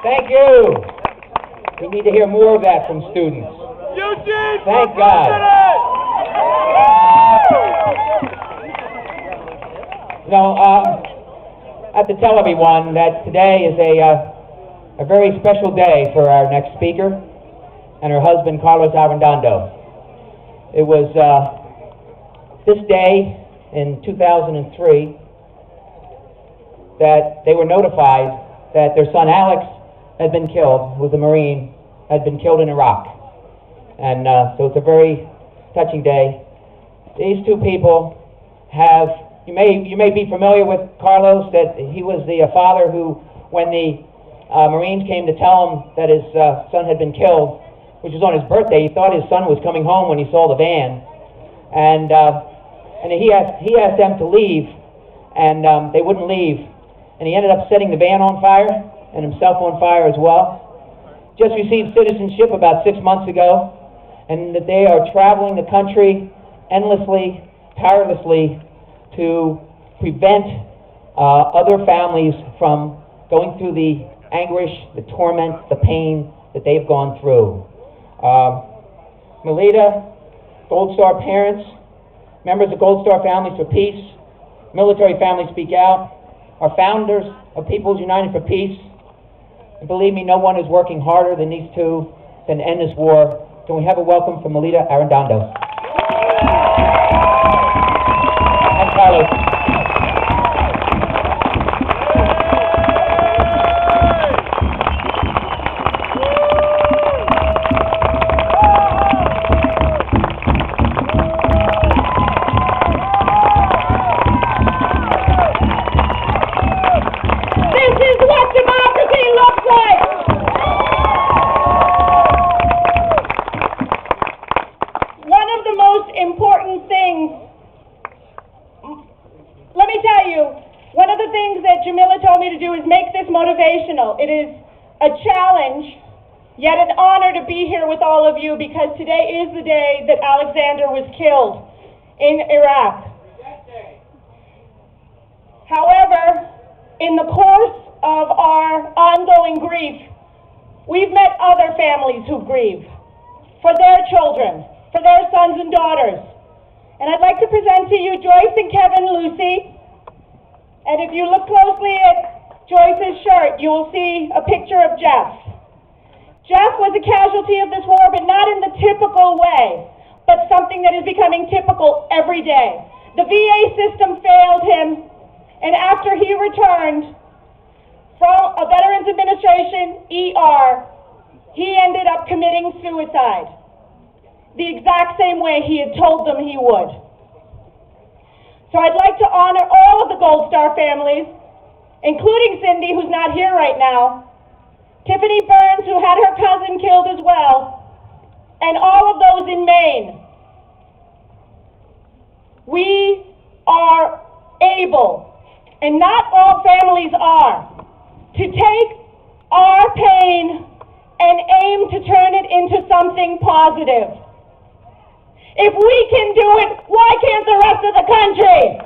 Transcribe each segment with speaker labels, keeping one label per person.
Speaker 1: Thank you. We need to hear more of that from students.
Speaker 2: Eugene,
Speaker 1: thank God. So, I have to tell everyone that today is a very special day for our next speaker and her husband, Carlos Arredondo. It was this day in 2003 that they were notified that their son Alex had been killed, who was a Marine, had been killed in Iraq. And so it's a very touching day. These two people have, you may be familiar with Carlos, that he was the father who, when the Marines came to tell him that his son had been killed, which was on his birthday, he thought his son was coming home when he saw the van. And he asked them to leave, and they wouldn't leave. And he ended up setting the van on fire, and himself on fire as well. Just received citizenship about 6 months ago, and that they are traveling the country endlessly, tirelessly, to prevent other families from going through the anguish, the torment, the pain that they've gone through. Melida, Gold Star parents, members of Gold Star Families for Peace, Military Families Speak Out, are founders of People's United for Peace. And believe me, no one is working harder than these two to end this war. Can we have a welcome from Melida Arredondo? And Carlos.
Speaker 3: It is a challenge, yet an honor to be here with all of you, because today is the day that Alexander was killed in Iraq. However, in the course of our ongoing grief, we've met other families who grieve for their children, for their sons and daughters. And I'd like to present to you Joyce and Kevin Lucy. And if you look closely at Joyce's shirt, you will see a picture of Jeff. Jeff was a casualty of this war, but not in the typical way, but something that is becoming typical every day. The VA system failed him, and after he returned from a Veterans Administration ER, he ended up committing suicide, the exact same way he had told them he would. So I'd like to honor all of the Gold Star families, including Cindy, who's not here right now, Tiffany Burns, who had her cousin killed as well, and all of those in Maine. We are able, and not all families are, to take our pain and aim to turn it into something positive. If we can do it, why can't the rest of the country?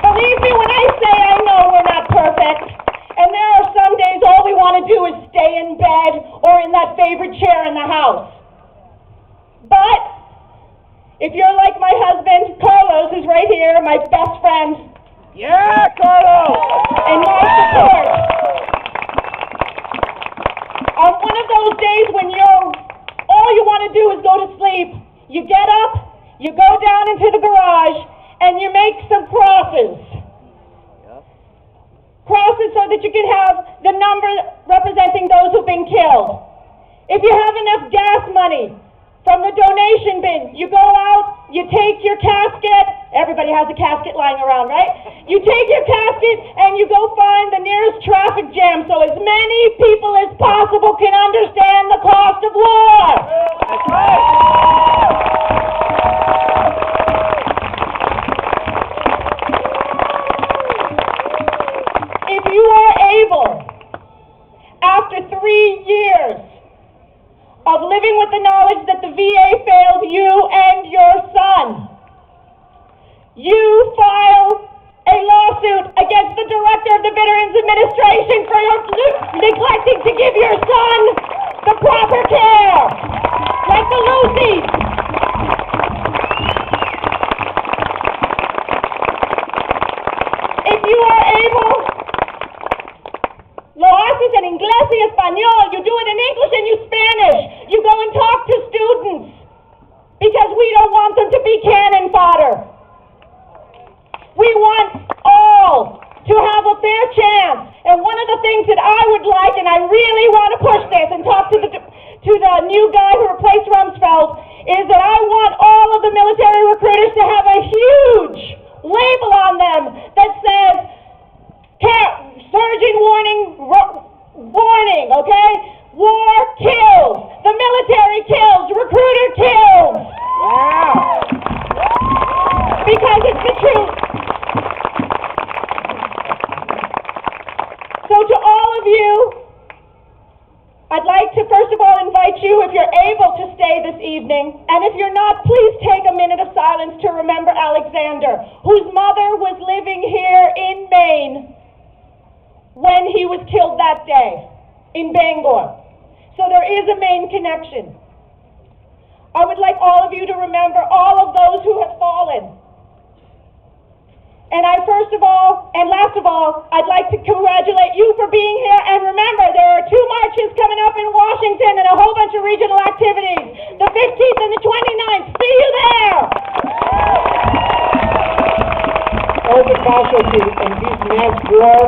Speaker 3: Believe me when I say I know we're not perfect, and there are some days all we want to do is stay in bed or in that favorite chair in the house. But if you're like my husband, Carlos, who's right here, my best friend.
Speaker 2: Yeah, Carlos!
Speaker 3: And my support. On one of those days when all you want to do is go to sleep, you get up, you go down into the garage, and you make some crosses. Yep. Crosses so that you can have the number representing those who've been killed. If you have enough gas money from the donation bin, you go out, you take your casket. Everybody has a casket lying around, right? You take your casket and you go find the nearest traffic jam so as many people as possible can understand the cost of war.
Speaker 2: That's right.
Speaker 3: If you are able, after 3 years of living with the knowledge that the VA failed you and your son, you the director of the Veterans Administration for your neglecting to give your son the proper care, like the Lucy's. If you are able, lo haces en inglés y español, you do it in English and you Spanish. You go and talk to students, because we don't want them to be cannon fodder. We want all to have a fair chance. And one of the things that I would like, and I really want to push this and talk to the new guy who replaced Rumsfeld, is that I want all of the military recruiters to have a huge label on them that says, surgeon warning, okay? War kills. The military kills. Recruiter kills.
Speaker 2: Wow.
Speaker 3: Because it's the truth. So to all of you, I'd like to first of all invite you, if you're able to stay this evening, and if you're not, please take a minute of silence to remember Alexander, whose mother was living here in Maine when he was killed that day, in Bangor. So there is a Maine connection. I would like all of you to remember all of those who have fallen. And I first of all, and last of all, I'd like to congratulate you for being here. And remember, there are 2 marches coming up in Washington and a whole bunch of regional activities. The 15th and the 29th. See you there!
Speaker 1: All the casualties in this mass war,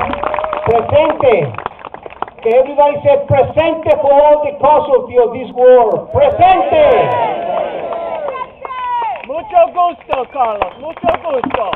Speaker 1: presente. Okay, everybody say presente for all the casualties of this war. Presente!
Speaker 2: Mucho gusto, Carlos. Mucho gusto.